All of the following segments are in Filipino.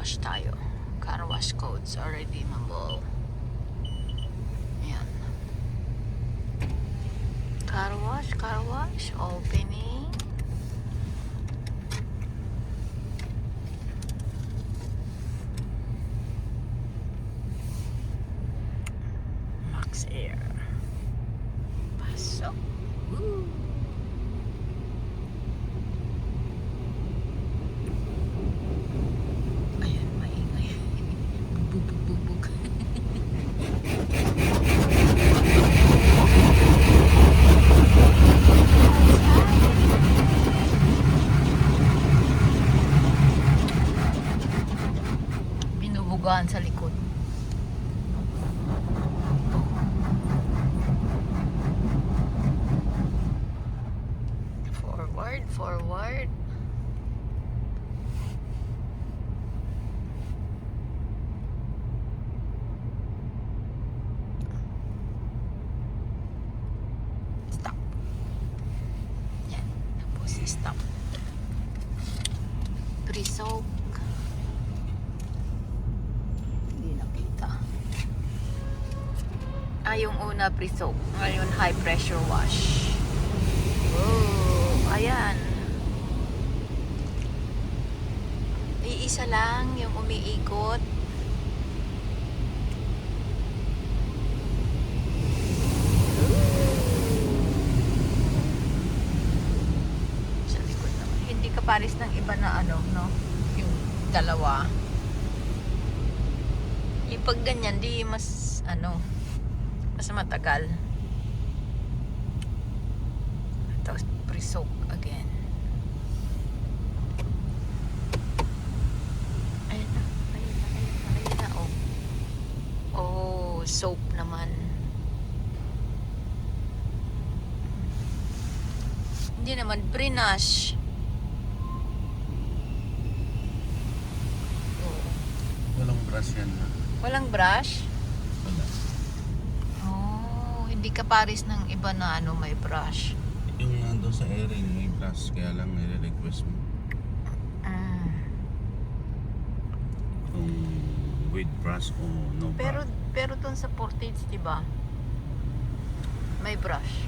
wash tayo. Car wash codes are redeemable. Ayan. Car wash, opening. Max Air. Pasok. Woo! Ayan, maingay. Bubog. Binubugaan sa likod. Forward. Stop. Yan. Tapos stop. Pre-soak. Hindi nakita. Yung una pre-soak. Ngayon high pressure wash. Oh, ayan. Iisa lang yung umiikot. Sa likod naman. Hindi kapares ng iba na ano, no? Yung dalawa. Yung pag ganyan, di mas, ano, mas matagal. Tapos pre-soak again. Ayun na, oh. Oh, soap naman. Hindi naman pre-nash. Oh. Walang brush yan na. Walang brush? Wala. Oh, hindi ka pares ng iba na ano may brush. Yung nandun sa airing, may brush. Kaya lang nire-request mo. Kung with brush o no brush. Pero dun sa Portage, di ba? May brush.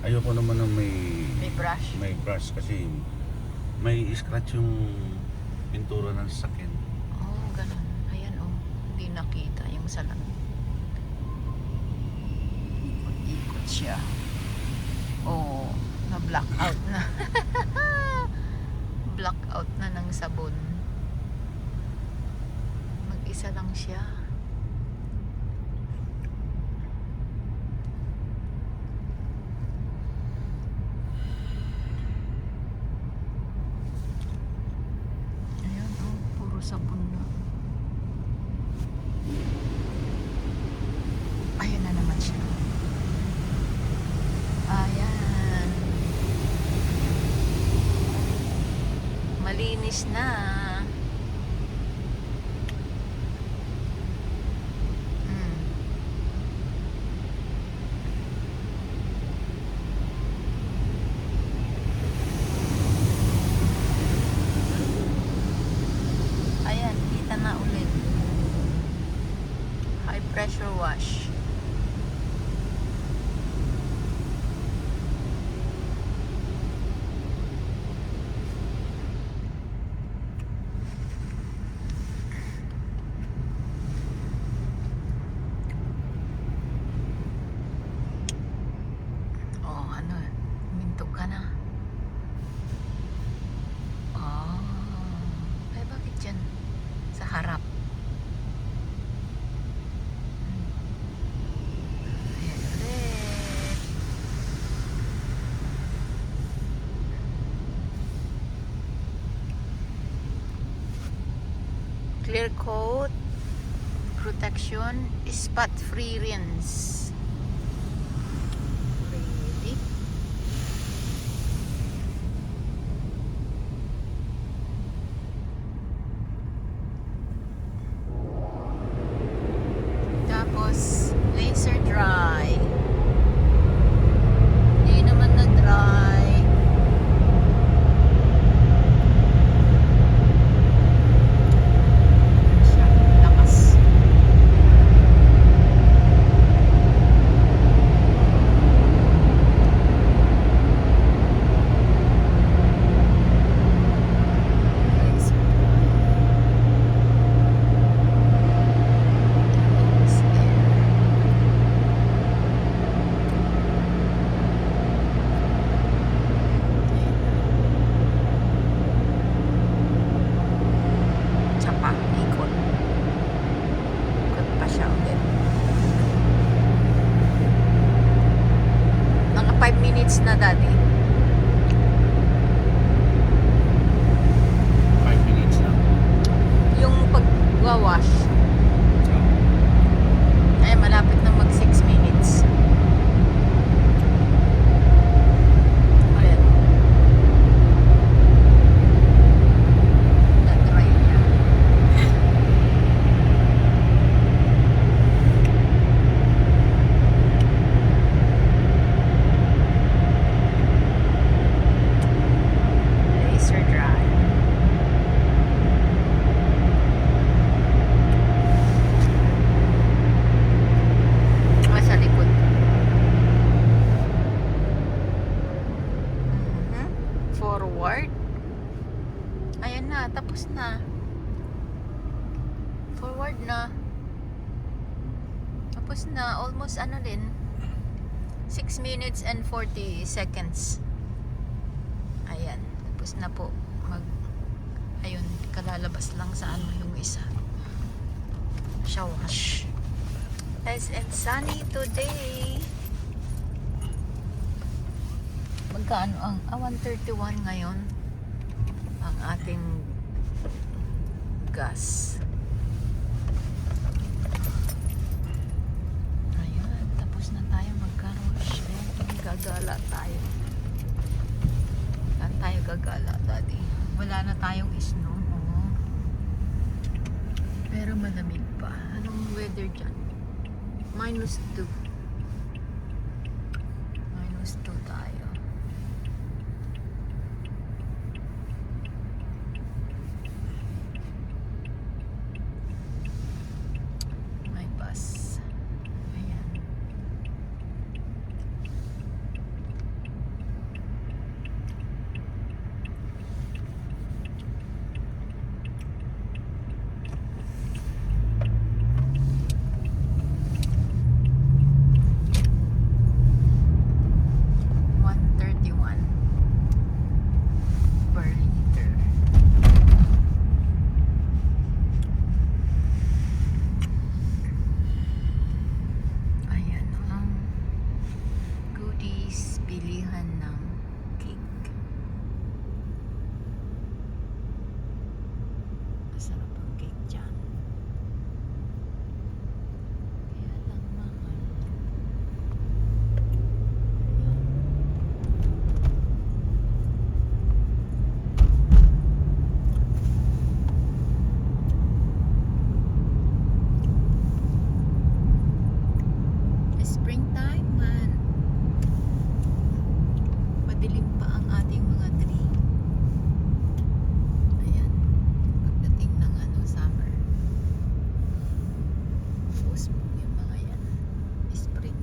Ayoko naman ng May brush? May brush kasi may scratch yung pintura ng sasakyan. Oh, ganun. Ayan, oh. Hindi nakita yung salamin. Ikot siya. Oh, na-black out na. Black out na ng sabon. Mag-isa lang siya. Ayan, oh, puro sabon na. Ayan na naman siya. Ayan. Malinis na. Ayan, kita na ulit. High pressure wash. Oh, ano? Minto ka na. Oh. Ay, bakit dyan? Sa harap. Ayan ulit. Clear coat. Protection. Spot free rinse. Ready? Tapos laser dry. Hindi naman na dry. minutes na, Daddy. 5 minutes lang. Yung pagwawash. Ay, malapit na mag 6 minutes. Ayan. Na-dry niya. Laser dry. Sa likod. Forward. Ayan na, tapos na. Forward na. Tapos na, almost ano din. 6 minutes and 40 seconds. Ayan, tapos na po. Ayun, kalalabas lang sa ano yung isa. Siya wash. Nice and sunny today. Magkano ang 131 ngayon ang ating gas. Ayun, tapos na tayo mag-car-wash. Ayun, gagala tayo. Saan tayo gagala, Daddy? Wala na tayong snow. Oo. Pero malamig pa. Anong weather dyan? -2. -2 tayo. May bus. Ayan. Per liter. Ayan ang goodies, pilihan ng cake. Masarap ang cake dyan. Kaya lang mahal. Springtime man. Madilim pa ang ating mga tree. Ayan. Pagdating ng summer. Tapos yung mga yan. Spring.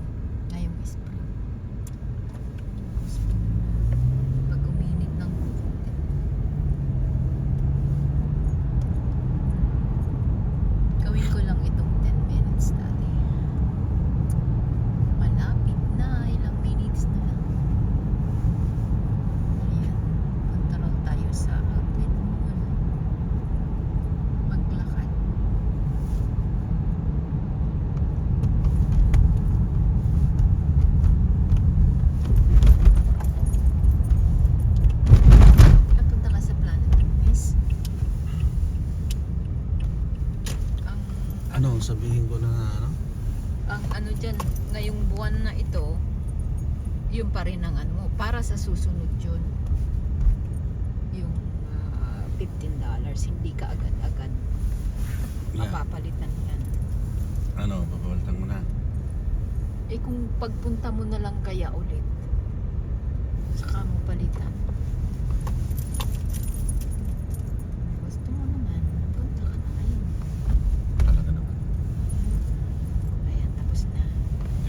Ngayong spring. Tapos pag uminit ng konti. Gawin ko lang itong 10 minutes dati. Malapit na, ilang minutes na lang. Ayan, punta lang tayo sa outlet mall. Maglakad. Napunta ka sa Planet Fitness. Ano, sabihin ko na Ang ano dyan, ngayong buwan na ito, yun pa rin ang ano mo. Para sa susunod yun. Yung $15. Hindi ka agad-agad mapapalitan yan. Ano, papalitan mo na. Eh kung pagpunta mo na lang kaya ulit, saka mo